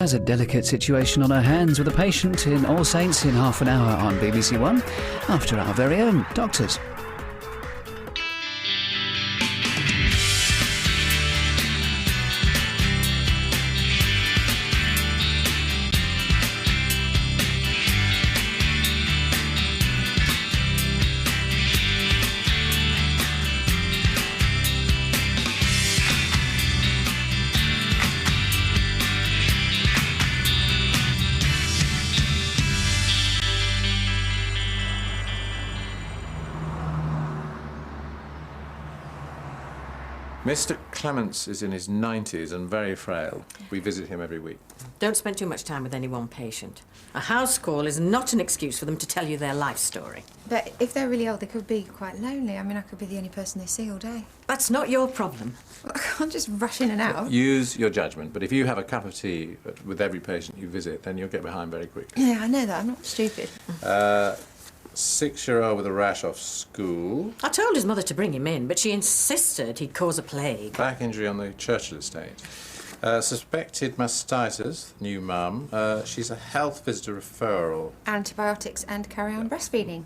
Has a delicate situation on her hands with a patient in All Saints in half an hour on BBC1 after our very own doctors. Mr. Clements is in his 90s and very frail. We visit him every week. Don't spend too much time with any one patient. A house call is not an excuse for them to tell you their life story. But if they're really old, they could be quite lonely. I mean, I could be the only person they see all day. That's not your problem. Well, I can't just rush in and out. Use your judgment, but if you have a cup of tea with every patient you visit, then you'll get behind very quickly. Yeah, I know that. I'm not stupid. 6-year-old with a rash off school. I told his mother to bring him in, but she insisted he'd cause a plague. Back injury on the Churchill estate. Suspected mastitis, new mum. She's a health visitor referral. Antibiotics and carry-on breastfeeding.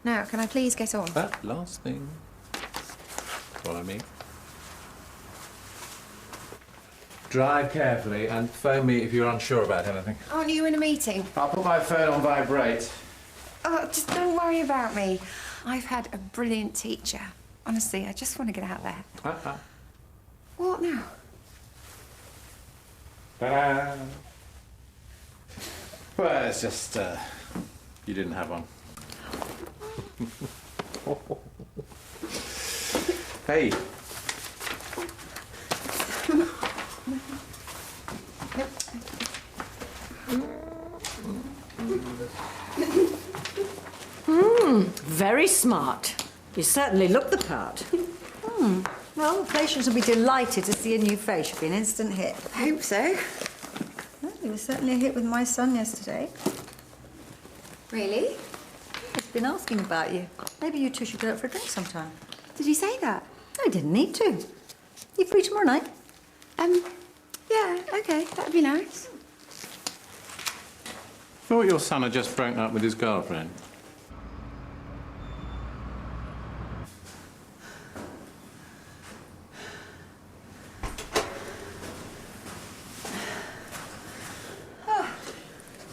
Now, can I please get on? That last thing. Follow me. Drive carefully and phone me if you're unsure about anything. Aren't you in a meeting? I'll put my phone on vibrate. Oh, just don't worry about me. I've had a brilliant teacher. Honestly, I just want to get out there. What now? Ta-da! Well, it's just, you didn't have one. Hey. Very smart. You certainly look the part. Well, the patients will be delighted to see a new face. Should be an instant hit. I hope so. Well, he was certainly a hit with my son yesterday. Really? He's been asking about you. Maybe you two should go out for a drink sometime. Did you say that? I didn't need to. You free tomorrow night? Yeah, okay, that'd be nice. Thought your son had just broken up with his girlfriend.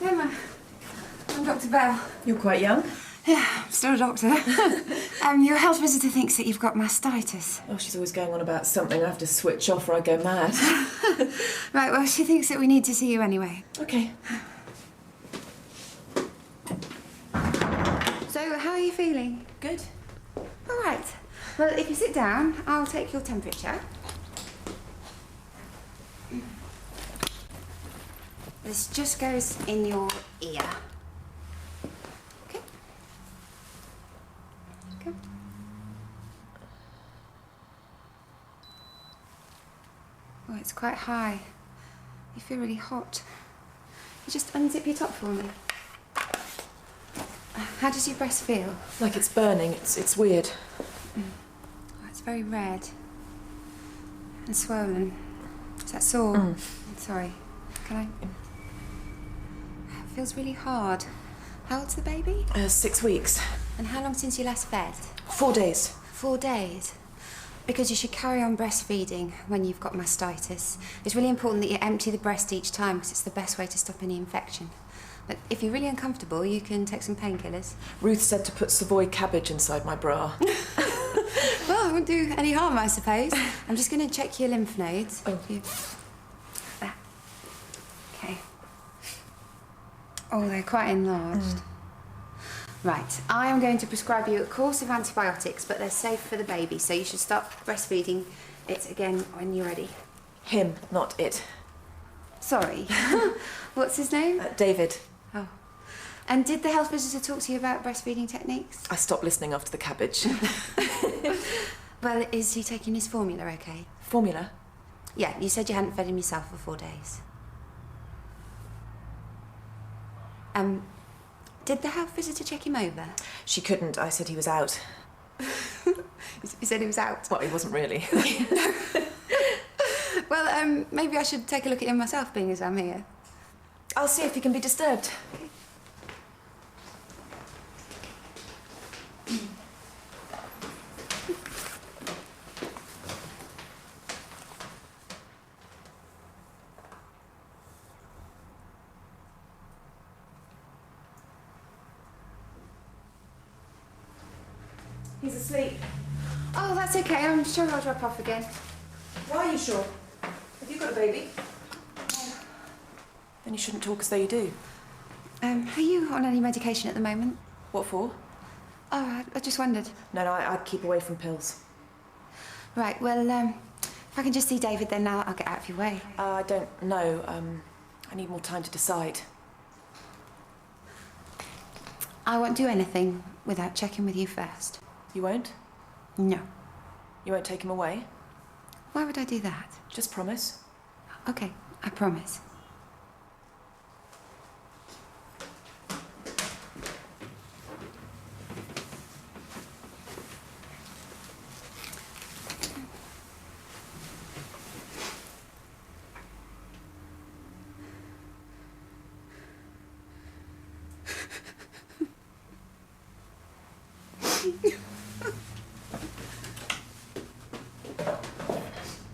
Emma, I'm Dr. Bell. You're quite young. Yeah, I'm still a doctor. Your health visitor thinks that you've got mastitis. Oh, she's always going on about something. I have to switch off or I go mad. Right, well, she thinks that we need to see you anyway. Okay. So, how are you feeling? Good. All right. Well, if you sit down, I'll take your temperature. This just goes in your ear. Okay. Okay. Oh, it's quite high. You feel really hot. You just unzip your top for me. How does your breast feel? Like it's burning. It's weird. Oh, it's very red and swollen. Is that sore? Sorry. Can I? It feels really hard. How old's the baby? 6 weeks. And how long since you last fed? 4 days. 4 days. Because you should carry on breastfeeding when you've got mastitis. It's really important that you empty the breast each time because it's the best way to stop any infection. But if you're really uncomfortable, you can take some painkillers. Ruth said to put Savoy cabbage inside my bra. Well, it won't do any harm, I suppose. I'm just going to check your lymph nodes. Oh. There. Okay. Oh, they're quite enlarged. Right, I am going to prescribe you a course of antibiotics, but they're safe for the baby, so you should start breastfeeding it again when you're ready. Him, not it. Sorry. What's his name? David. Oh. And did the health visitor talk to you about breastfeeding techniques? I stopped listening after the cabbage. Well, is he taking his formula okay? Formula? Yeah, you said you hadn't fed him yourself for 4 days. Did the health visitor check him over? She couldn't. I said he was out. You said he was out? Well, he wasn't really. Well, maybe I should take a look at him myself, being as I'm here. I'll see if he can be disturbed. He's asleep. Oh, that's okay. I'm sure I'll drop off again. Why are you sure? Have you got a baby? Then you shouldn't talk as though you do. Are you on any medication at the moment? What for? Oh, I just wondered. No, I'd keep away from pills. Right, well, if I can just see David, then I'll get out of your way. I don't know. I need more time to decide. I won't do anything without checking with you first. You won't? No. You won't take him away? Why would I do that? Just promise. Okay, I promise.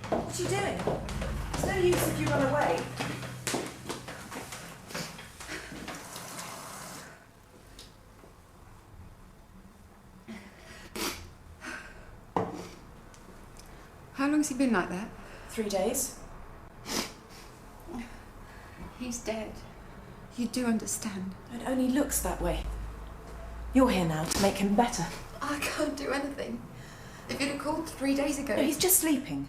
What are you doing? It's no use if you run away. How long has he been like that? 3 days. He's dead. You do understand. It only looks that way. You're here now to make him better. I can't do anything. If you'd have called 3 days ago... No, he's just sleeping.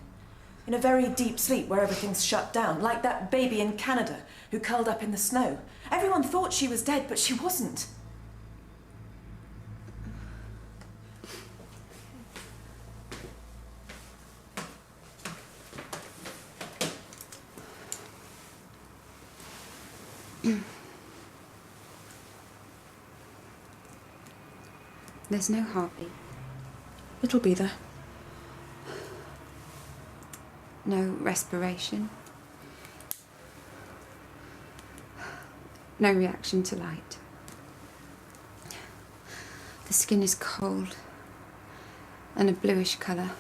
In a very deep sleep where everything's shut down, like that baby in Canada who curled up in the snow. Everyone thought she was dead, but she wasn't. There's no heartbeat. It'll be there. No respiration. No reaction to light. The skin is cold and a bluish colour.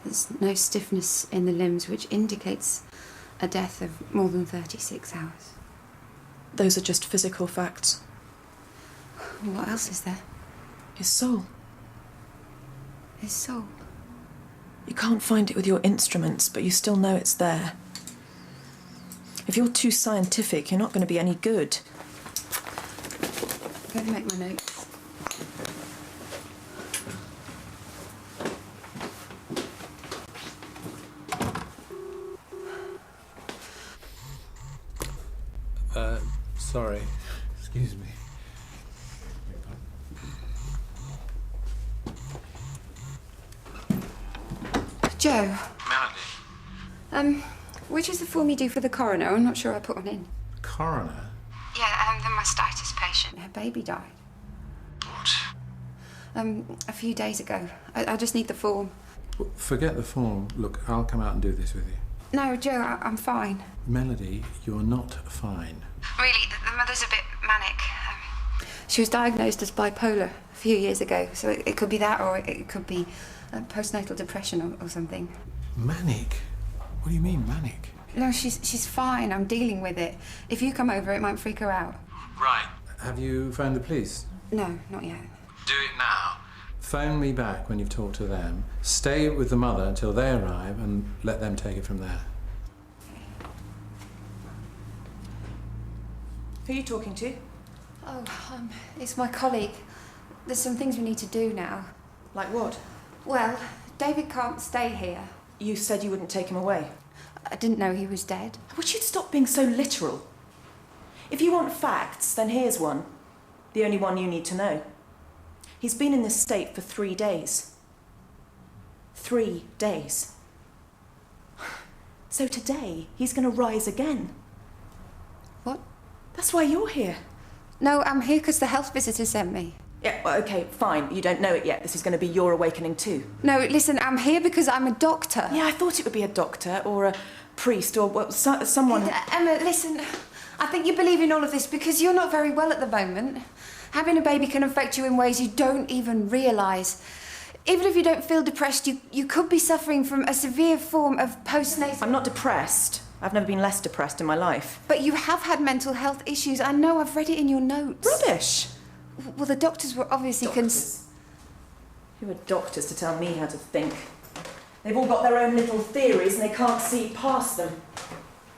There's no stiffness in the limbs, which indicates a death of more than 36 hours. Those are just physical facts. What else is there? His soul. His soul. You can't find it with your instruments, but you still know it's there. If you're too scientific, you're not going to be any good. I'm going to make my notes. Sorry. Excuse me. Joe. Melody. Which is the form you do for the coroner? I'm not sure I put one in. Coroner? Yeah, the mastitis patient. Her baby died. What? A few days ago. I just need the form. Well, forget the form. Look, I'll come out and do this with you. No, Joe, I'm fine. Melody, you're not fine. Really, the mother's a bit manic. She was diagnosed as bipolar a few years ago, so it could be that, or it could be postnatal depression or something. Manic? What do you mean, manic? No, she's fine. I'm dealing with it. If you come over, it might freak her out. Right. Have you phoned the police? No, not yet. Do it now. Phone me back when you've talked to them. Stay with the mother until they arrive and let them take it from there. Who are you talking to? Oh, it's my colleague. There's some things we need to do now. Like what? Well, David can't stay here. You said you wouldn't take him away. I didn't know he was dead. Would you stop being so literal? If you want facts, then here's one. The only one you need to know. He's been in this state for 3 days. 3 days. So today, he's going to rise again. What? That's why you're here. No, I'm here because the health visitor sent me. Yeah, well, okay, fine. You don't know it yet. This is going to be your awakening too. No, listen, I'm here because I'm a doctor. Yeah, I thought it would be a doctor or a priest or someone... Emma, listen. I think you believe in all of this because you're not very well at the moment. Having a baby can affect you in ways you don't even realise. Even if you don't feel depressed, you could be suffering from a severe form of postnatal... I'm not depressed. I've never been less depressed in my life. But you have had mental health issues. I know, I've read it in your notes. Rubbish! Well, the doctors were obviously... Who are doctors to tell me how to think? They've all got their own little theories and they can't see past them.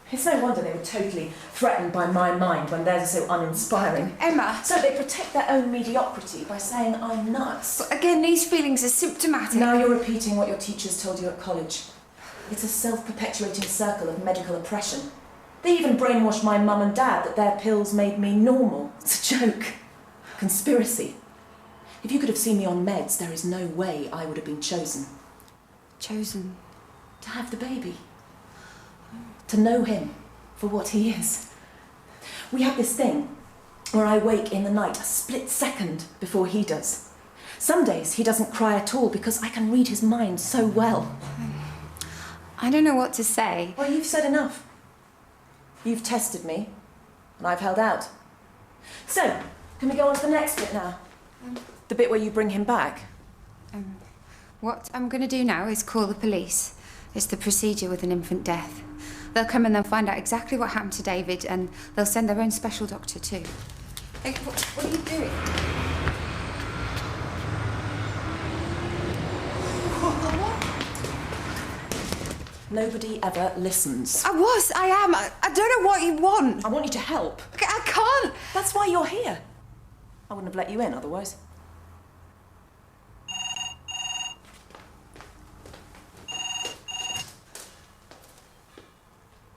It's no wonder they were totally threatened by my mind when theirs are so uninspiring. Emma! So they protect their own mediocrity by saying I'm nuts. But again, these feelings are symptomatic. Now you're repeating what your teachers told you at college. It's a self-perpetuating circle of medical oppression. They even brainwashed my mum and dad that their pills made me normal. It's a joke. Conspiracy. If you could have seen me on meds, there is no way I would have been chosen. Chosen? To have the baby. To know him for what he is. We have this thing where I wake in the night a split second before he does. Some days he doesn't cry at all because I can read his mind so well. I don't know what to say. Well, you've said enough. You've tested me, and I've held out. So, can we go on to the next bit now? The bit where you bring him back? What I'm going to do now is call the police. It's the procedure with an infant death. They'll come and they'll find out exactly what happened to David, and they'll send their own special doctor too. Hey, what are you doing? Nobody ever listens. I am. I don't know what you want. I want you to help. I can't. That's why you're here. I wouldn't have let you in otherwise.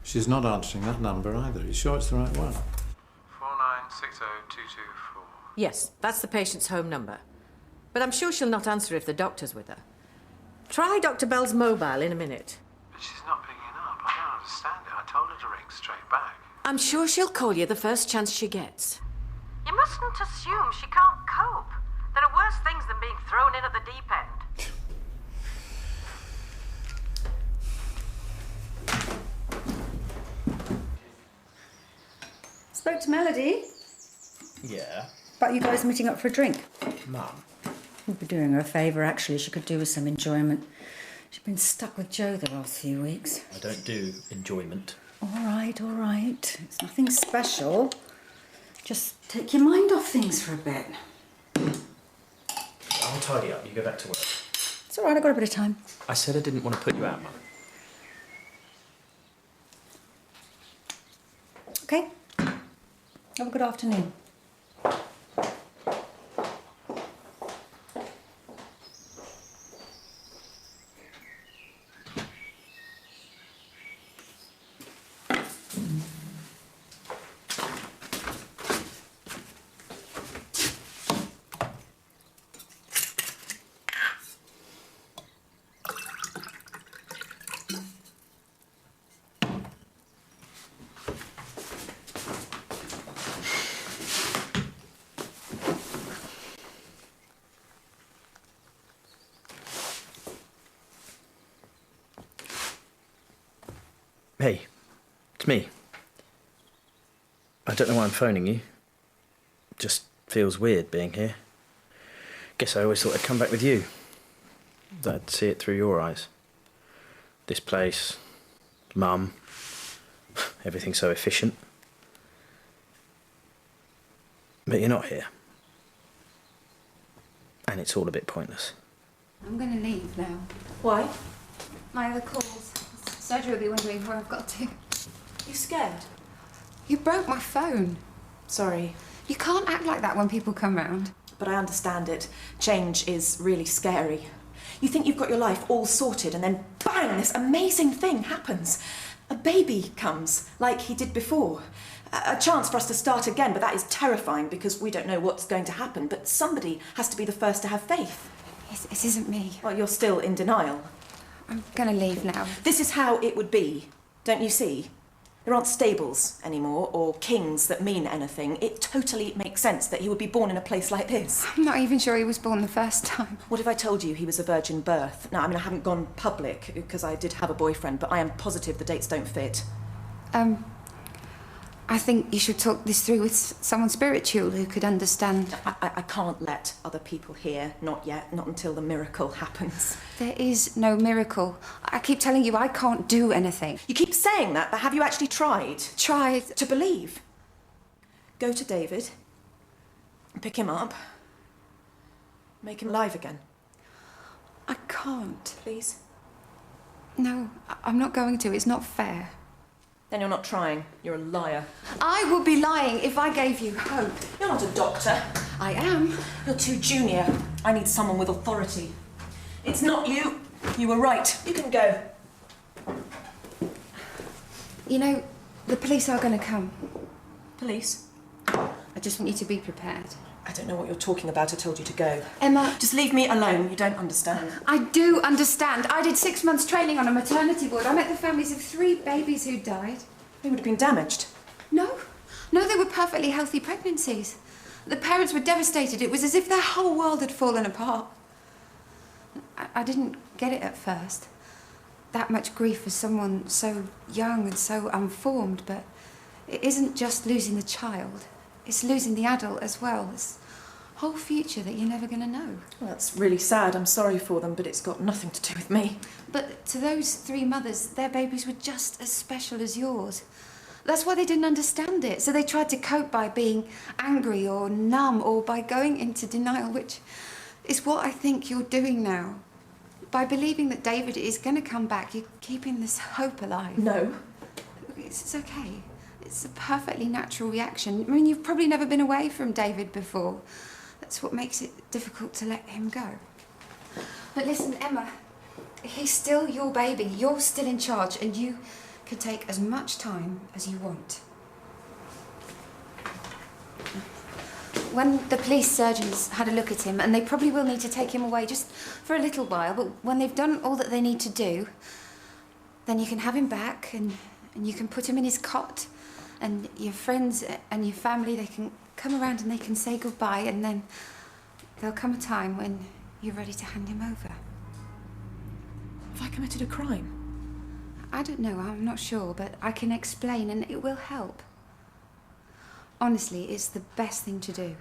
She's not answering that number either. Are you sure it's the right one? 4960224. Yes, that's the patient's home number. But I'm sure she'll not answer if the doctor's with her. Try Dr. Bell's mobile in a minute. But she's not picking up. I don't understand it. I told her to ring straight back. I'm sure she'll call you the first chance she gets. You mustn't assume she can't cope. There are worse things than being thrown in at the deep end. Spoke to Melody Yeah? about you guys meeting up for a drink. Mum? We'd be doing her a favour, actually. She could do with some enjoyment. She's been stuck with Joe the last few weeks. I don't do enjoyment. All right. It's nothing special. Just take your mind off things for a bit. I'll tidy up. You go back to work. It's all right, I've got a bit of time. I said I didn't want to put you out, Mum. OK? Have a good afternoon. Hey, it's me. I don't know why I'm phoning you. Just feels weird being here. Guess I always thought I'd come back with you. That I'd see it through your eyes. This place, Mum, everything's so efficient. But you're not here. And it's all a bit pointless. I'm going to leave now. Why? My other calls. Surgery will be wondering where I've got to. You scared? You broke my phone. Sorry. You can't act like that when people come round. But I understand it. Change is really scary. You think you've got your life all sorted and then bang, this amazing thing happens. A baby comes, like he did before. A chance for us to start again, but that is terrifying because we don't know what's going to happen. But somebody has to be the first to have faith. This isn't me. Well, you're still in denial. I'm going to leave now. This is how it would be, don't you see? There aren't stables anymore, or kings that mean anything. It totally makes sense that he would be born in a place like this. I'm not even sure he was born the first time. What if I told you he was a virgin birth? Now, I mean, I haven't gone public, because I did have a boyfriend, but I am positive the dates don't fit. I think you should talk this through with someone spiritual who could understand. I can't let other people hear, not yet, not until the miracle happens. There is no miracle. I keep telling you I can't do anything. You keep saying that, but have you actually tried? Tried. To believe. Go to David, pick him up, make him alive again. I can't. Please? No, I'm not going to. It's not fair. Then you're not trying. You're a liar. I would be lying if I gave you hope. You're not a doctor. I am. You're too junior. I need someone with authority. It's not you. You were right. You can go. You know, the police are going to come. Police? I just want you to be prepared. I don't know what you're talking about. I told you to go. Emma. Just leave me alone. You don't understand. I do understand. I did 6 months training on a maternity ward. I met the families of 3 babies who died. They would have been damaged. No, they were perfectly healthy pregnancies. The parents were devastated. It was as if their whole world had fallen apart. I didn't get it at first. That much grief for someone so young and so unformed, but it isn't just losing the child. It's losing the adult as well. It's a whole future that you're never going to know. Well, that's really sad. I'm sorry for them, but it's got nothing to do with me. But to those 3 mothers, their babies were just as special as yours. That's why they didn't understand it. So they tried to cope by being angry or numb or by going into denial, which is what I think you're doing now. By believing that David is going to come back, you're keeping this hope alive. No. It's okay. It's a perfectly natural reaction. I mean, you've probably never been away from David before. That's what makes it difficult to let him go. But listen, Emma, he's still your baby. You're still in charge, and you can take as much time as you want. When the police surgeons had a look at him, and they probably will need to take him away just for a little while, but when they've done all that they need to do, then you can have him back, and you can put him in his cot, and your friends and your family, they can come around and they can say goodbye, and then there'll come a time when you're ready to hand him over. Have I committed a crime? I don't know, I'm not sure, but I can explain and it will help. Honestly, it's the best thing to do.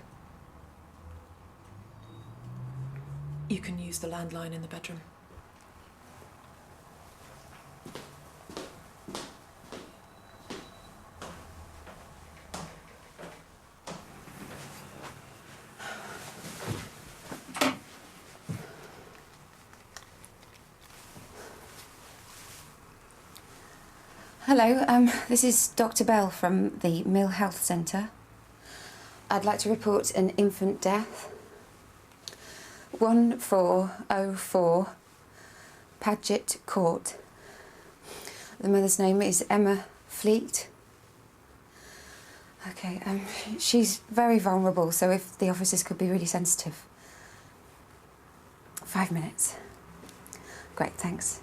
You can use the landline in the bedroom. Hello, this is Dr. Bell from the Mill Health Centre. I'd like to report an infant death. 1404 Paget Court. The mother's name is Emma Fleet. Okay, she's very vulnerable, so if the officers could be really sensitive. 5 minutes. Great, thanks.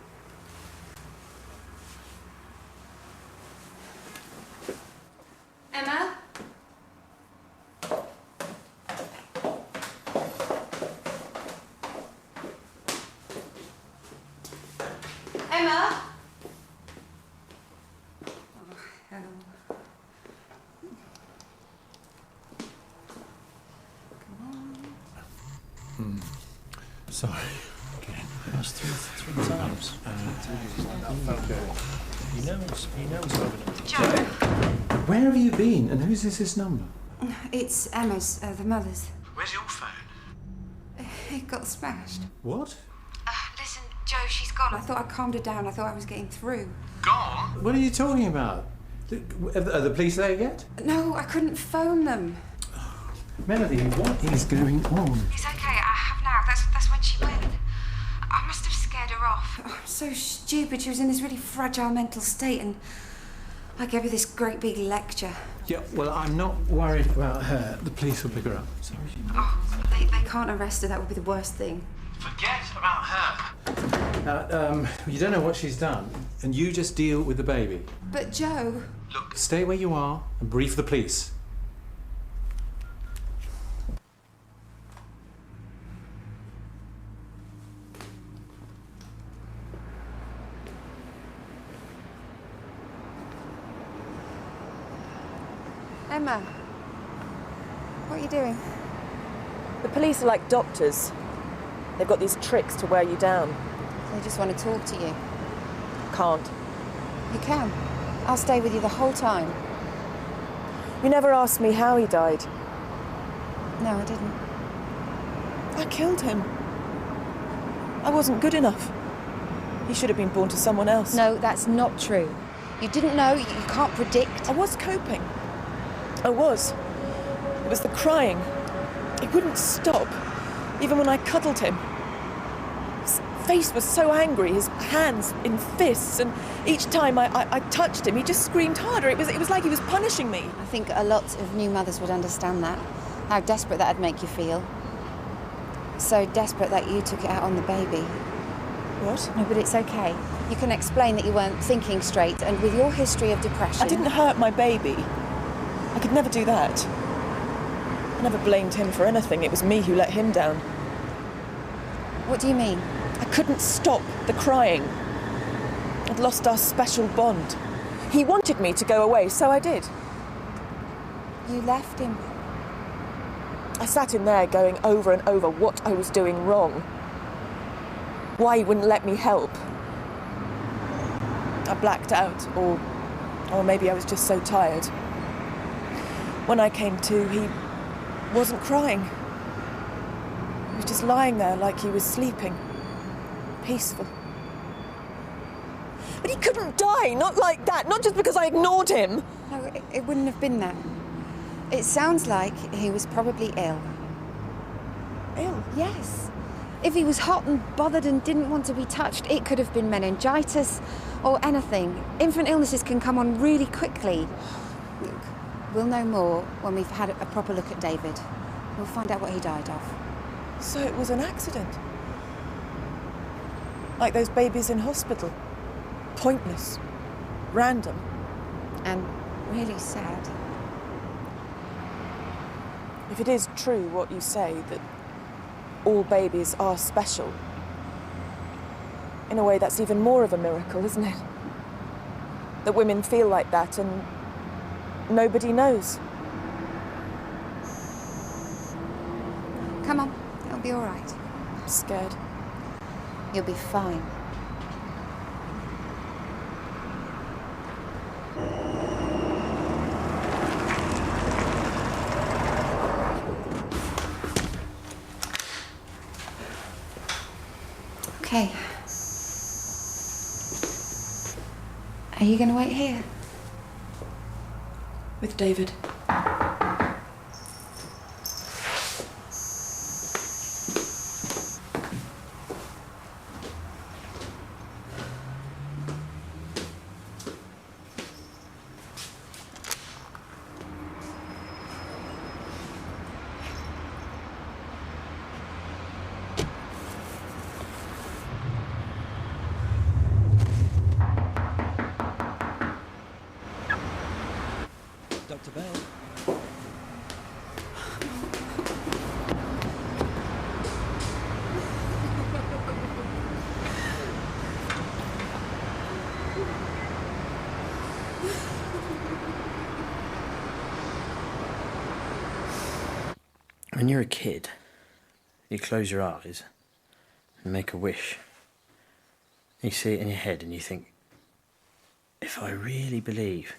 Emma? Emma? Oh, hell. Come on. Sorry. Again. That's three times. Okay. He knows Joe, Where have you been? And whose is this number? It's Emma's, the mother's. Where's your phone? It got smashed. What? Listen, Joe, she's gone. I thought I calmed her down. I thought I was getting through. Gone? What are you talking about? Are the police there yet? No, I couldn't phone them. Melody, what is going on? It's okay, I have now. That's when she went. I must have scared her off. Oh, I'm so stupid. She was in this really fragile mental state, and I gave her this great big lecture. Yeah, well, I'm not worried about her. The police will pick her up. Sorry. Oh, they can't arrest her. That would be the worst thing. Forget about her. You don't know what she's done, and you just deal with the baby. But Joe... Look, Stay where you are and brief the police. Emma, what are you doing? The police are like doctors. They've got these tricks to wear you down. They just want to talk to you. Can't. You can. I'll stay with you the whole time. You never asked me how he died. No, I didn't. I killed him. I wasn't good enough. He should have been born to someone else. No, that's not true. You didn't know, you can't predict. I was coping. I was. It was the crying. He wouldn't stop, even when I cuddled him. His face was so angry, his hands in fists, and each time I touched him, he just screamed harder. It was like he was punishing me. I think a lot of new mothers would understand that, how desperate that'd make you feel. So desperate that you took it out on the baby. What? No, but it's okay. You can explain that you weren't thinking straight, and with your history of depression... I didn't hurt my baby. I could never do that. I never blamed him for anything. It was me who let him down. What do you mean? I couldn't stop the crying. I'd lost our special bond. He wanted me to go away, so I did. You left him. I sat in there going over and over what I was doing wrong. Why he wouldn't let me help. I blacked out, or maybe I was just so tired. When I came to, he wasn't crying. He was just lying there like he was sleeping. Peaceful. But he couldn't die, not like that, not just because I ignored him. No, it wouldn't have been that. It sounds like he was probably ill. Ill? Yes. If he was hot and bothered and didn't want to be touched, it could have been meningitis or anything. Infant illnesses can come on really quickly. Look, we'll know more when we've had a proper look at David. We'll find out what he died of. So it was an accident? Like those babies in hospital? Pointless. Random. And really sad. If it is true what you say, that all babies are special, in a way that's even more of a miracle, isn't it? That women feel like that and nobody knows. Come on, it'll be all right. I'm scared. You'll be fine. Okay. Are you going to wait here? With David. Dr. Bell. When you're a kid, you close your eyes and make a wish. You see it in your head and you think, if I really believe,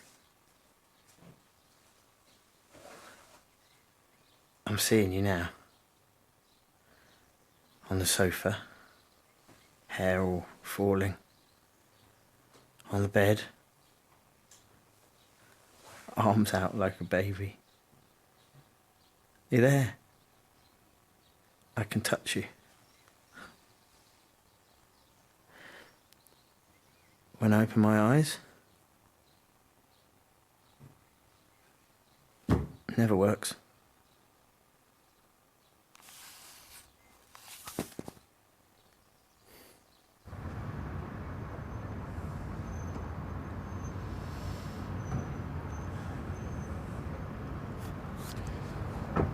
I'm seeing you now. On the sofa, hair all falling. On the bed, arms out like a baby. You're there. I can touch you. When I open my eyes, it never works.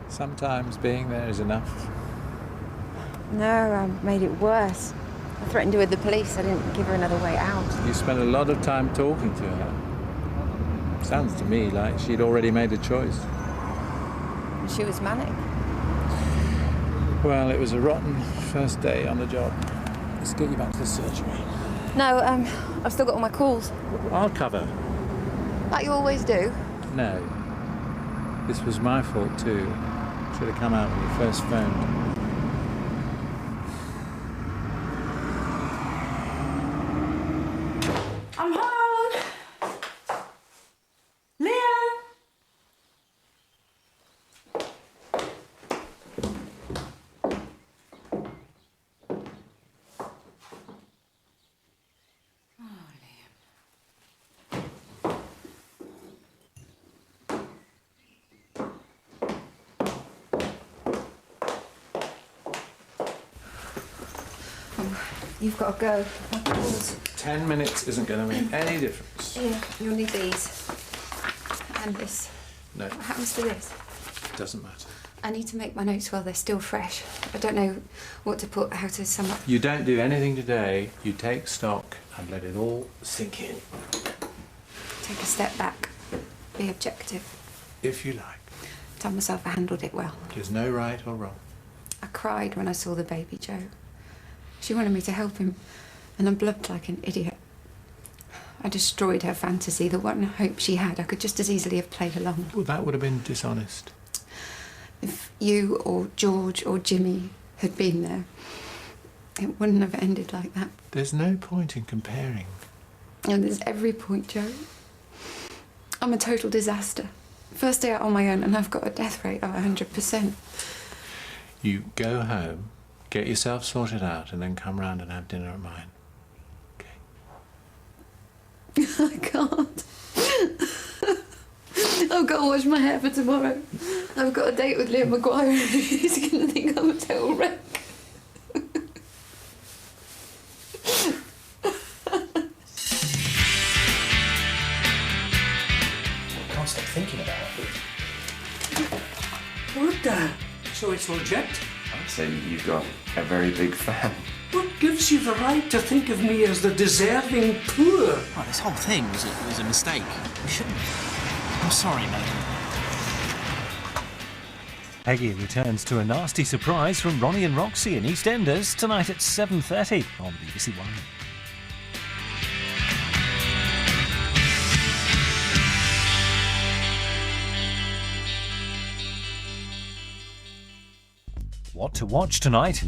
Sometimes being there is enough. No, I made it worse. I threatened her with the police. I didn't give her another way out. You spent a lot of time talking to her. Sounds to me like she'd already made a choice. She was manic. Well, it was a rotten first day on the job. Let's get you back to the surgery. No, I've still got all my calls. I'll cover. Like you always do. No. This was my fault too. Should have come out when you first phoned. I'm home. Leah. You've got to go. My calls. 10 minutes isn't going to make any difference. Here, you'll need these. And this. No, What happens to this? it doesn't matter. I need to make my notes while they're still fresh. I don't know what to put, how to sum up. You don't do anything today. You take stock and let it all sink in, Take a step back. Be objective. if you like. Tell myself I handled it well. There's no right or wrong. I cried when I saw the baby Joe. She wanted me to help him, and I blubbed like an idiot. I destroyed her fantasy, the one hope she had. I could just as easily have played along. Well, that would have been dishonest. If you or George or Jimmy had been there, it wouldn't have ended like that. There's no point in comparing. And there's every point, Joe. I'm a total disaster. First day out on my own, and I've got a death rate of 100%. You go home, get yourself sorted out, and then come round and have dinner at mine. I can't. I've got to wash my hair for tomorrow. I've got a date with Liam Maguire. He's going to think I'm a total wreck. I can't stop thinking about it. What the? So it's legit? I'd say you've got a very big fan. What gives you the right to think of me as the deserving poor? Right, this whole thing was a mistake. We shouldn't. I'm sorry, mate. Peggy returns to a nasty surprise from Ronnie and Roxy in EastEnders tonight at 7:30 on BBC1. What to watch tonight?